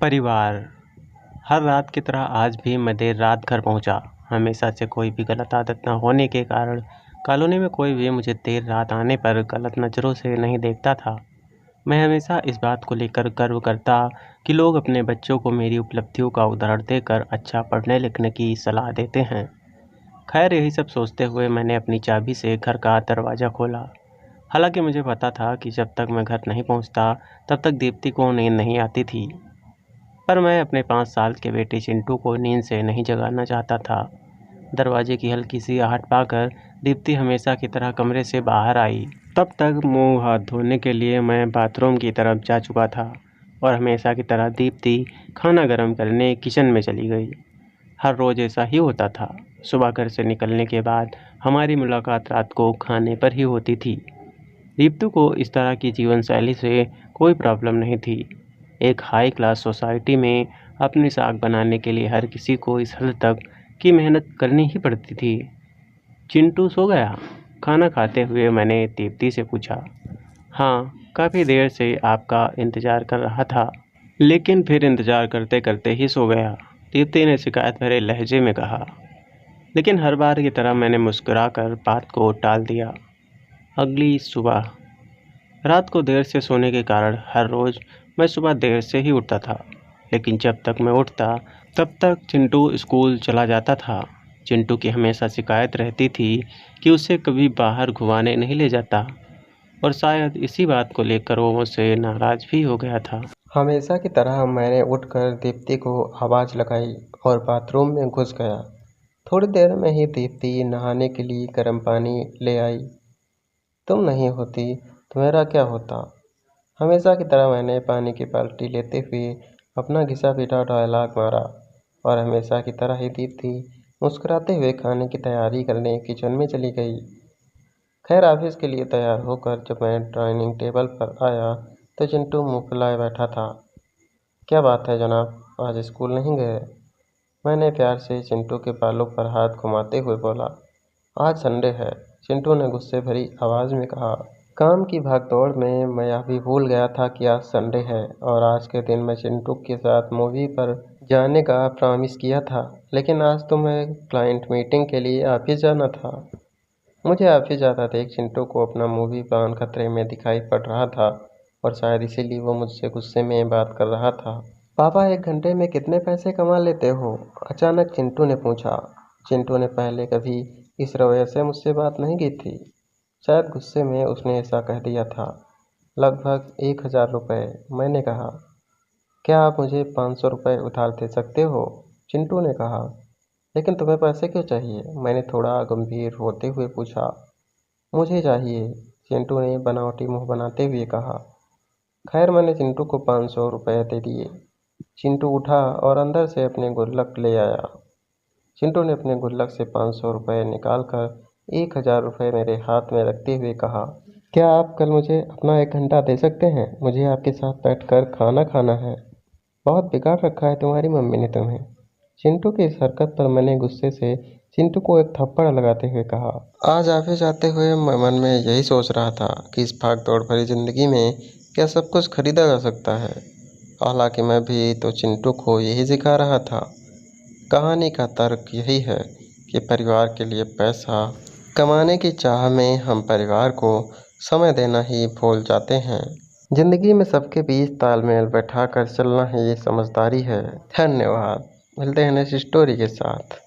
परिवार। हर रात की तरह आज भी मैं देर रात घर पहुंचा। हमेशा से कोई भी गलत आदत न होने के कारण कॉलोनी में कोई भी मुझे देर रात आने पर गलत नज़रों से नहीं देखता था। मैं हमेशा इस बात को लेकर गर्व करता कि लोग अपने बच्चों को मेरी उपलब्धियों का उदाहरण देकर अच्छा पढ़ने लिखने की सलाह देते हैं। खैर, यही सब सोचते हुए मैंने अपनी चाबी से घर का दरवाज़ा खोला। हालांकि मुझे पता था कि जब तक मैं घर नहीं पहुंचता तब तक दीप्ति को नींद नहीं आती थी। पर मैं अपने 5 साल के बेटे चिंटू को नींद से नहीं जगाना चाहता था। दरवाजे की हल्की सी आहट पाकर दीप्ति हमेशा की तरह कमरे से बाहर आई। तब तक मुंह हाथ धोने के लिए मैं बाथरूम की तरफ जा चुका था और हमेशा की तरह दीप्ति खाना गर्म करने किचन में चली गई। हर रोज़ ऐसा ही होता था। सुबह घर से निकलने के बाद हमारी मुलाकात रात को खाने पर ही होती थी। दीप्ति को इस तरह की जीवन शैली से कोई प्रॉब्लम नहीं थी। एक हाई क्लास सोसाइटी में अपनी साख बनाने के लिए हर किसी को इस हद तक की मेहनत करनी ही पड़ती थी। चिंटू सो गया? खाना खाते हुए मैंने दीप्ति से पूछा। हाँ, काफ़ी देर से आपका इंतज़ार कर रहा था, लेकिन फिर इंतज़ार करते करते ही सो गया, दीप्ति ने शिकायत भरे लहजे में कहा। लेकिन हर बार की तरह मैंने मुस्कुराकर बात को टाल दिया। अगली सुबह। रात को देर से सोने के कारण हर रोज़ मैं सुबह देर से ही उठता था, लेकिन जब तक मैं उठता तब तक चिंटू स्कूल चला जाता था। चिंटू की हमेशा शिकायत रहती थी कि उसे कभी बाहर घुमाने नहीं ले जाता और शायद इसी बात को लेकर वो मुझसे नाराज़ भी हो गया था। हमेशा की तरह मैंने उठकर दीप्ति को आवाज़ लगाई और बाथरूम में घुस गया। थोड़ी देर में ही दीप्ति नहाने के लिए गर्म पानी ले आई। तुम नहीं होती तो मेरा क्या होता? हमेशा की तरह मैंने पानी की बाल्टी लेते हुए अपना घिसा पिटा डायलॉग मारा और हमेशा की तरह ही दीप्ति मुस्कुराते हुए खाने की तैयारी करने किचन में चली गई। खैर, ऑफिस के लिए तैयार होकर जब मैं डाइनिंग टेबल पर आया तो चिंटू मुँह फुलाए बैठा था। क्या बात है जनाब, आज स्कूल नहीं गए? मैंने प्यार से चिंटू के बालों पर हाथ घुमाते हुए बोला। आज संडे है, चिंटू ने गुस्से भरी आवाज़ में कहा। काम की भागदौड़ में मैं यह भी भूल गया था कि आज संडे है और आज के दिन मैं चिंटू के साथ मूवी पर जाने का प्रॉमिस किया था, लेकिन आज तो मैं क्लाइंट मीटिंग के लिए ऑफिस जाना था। मुझे ऑफिस जाता देख चिंटू को अपना मूवी प्लान खतरे में दिखाई पड़ रहा था और शायद इसीलिए वो मुझसे गुस्से में बात कर रहा था। पापा, 1 घंटे में कितने पैसे कमा लेते हो? अचानक चिंटू ने पूछा। चिंटू ने पहले कभी इस रवैये से मुझसे बात नहीं की थी। शायद गुस्से में उसने ऐसा कह दिया था। लगभग 1000 रुपये, मैंने कहा। क्या आप मुझे 500 रुपये उधार दे सकते हो? चिंटू ने कहा। लेकिन तुम्हें पैसे क्यों चाहिए? मैंने थोड़ा गंभीर होते हुए पूछा। मुझे चाहिए, चिंटू ने बनावटी मुंह बनाते हुए कहा। खैर, मैंने चिंटू को 500 रुपये दे दिए। चिंटू उठा और अंदर से अपने गुल्लक ले आया। चिंटू ने अपने गुल्लक से 500 रुपये निकालकर 1000 रुपये मेरे हाथ में रखते हुए कहा। क्या आप कल मुझे अपना 1 घंटा दे सकते हैं? मुझे आपके साथ बैठकर खाना खाना है। बहुत बिगाड़ रखा है तुम्हारी मम्मी ने तुम्हें। चिंटू की इस हरकत पर मैंने गुस्से से चिंटू को एक थप्पड़ लगाते हुए कहा। आज ऑफिस जाते हुए मैं मन में यही सोच रहा था कि इस भाग दौड़ भरी जिंदगी में क्या सब कुछ खरीदा जा सकता है। हालांकि मैं भी तो चिंटू को यही सिखा रहा था। कहानी का तर्क यही है कि परिवार के लिए पैसा कमाने की चाह में हम परिवार को समय देना ही भूल जाते हैं। जिंदगी में सबके बीच तालमेल बैठाकर चलना ही समझदारी है। धन्यवाद। मिलते हैं नेक्स्ट स्टोरी के साथ।